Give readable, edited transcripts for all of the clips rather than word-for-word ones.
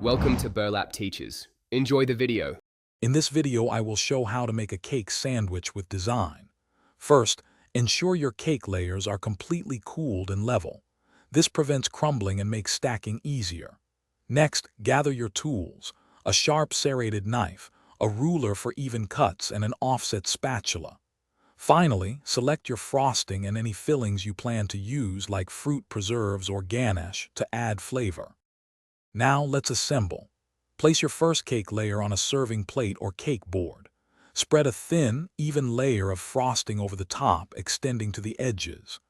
Welcome to Burlap Teachers. Enjoy the video. In this video, I will show how to make a cake sandwich with design. First, ensure your cake layers are completely cooled and level. This prevents crumbling and makes stacking easier. Next, gather your tools: a sharp serrated knife, a ruler for even cuts, and an offset spatula. Finally, select your frosting and any fillings you plan to use, like fruit preserves or ganache, to add flavor. Now let's assemble. Place your first cake layer on a serving plate or cake board. Spread a thin, even layer of frosting over the top, extending to the edges.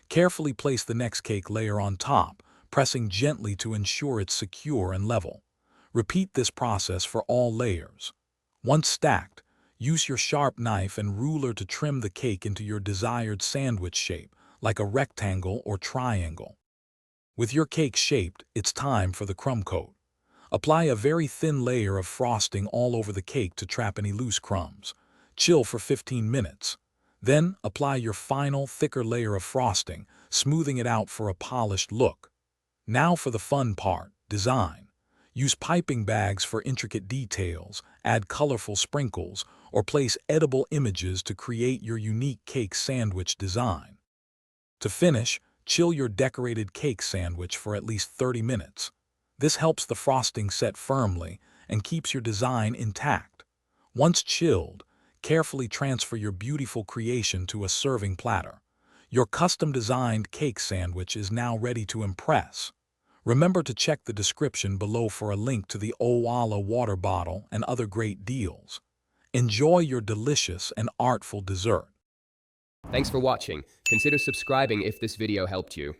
Carefully place the next cake layer on top, pressing gently to ensure it's secure and level. Repeat this process for all layers. Once stacked, use your sharp knife and ruler to trim the cake into your desired sandwich shape, like a rectangle or triangle. With your cake shaped, it's time for the crumb coat. Apply a very thin layer of frosting all over the cake to trap any loose crumbs. Chill for 15 minutes. Then apply your final, thicker layer of frosting, smoothing it out for a polished look. Now for the fun part: design. Use piping bags for intricate details, add colorful sprinkles, or place edible images to create your unique cake sandwich design. To finish, chill your decorated cake sandwich for at least 30 minutes. This helps the frosting set firmly and keeps your design intact. Once chilled, carefully transfer your beautiful creation to a serving platter. Your custom-designed cake sandwich is now ready to impress. Remember to check the description below for a link to the Owala water bottle and other great deals. Enjoy your delicious and artful dessert. Thanks for watching. Consider subscribing if this video helped you.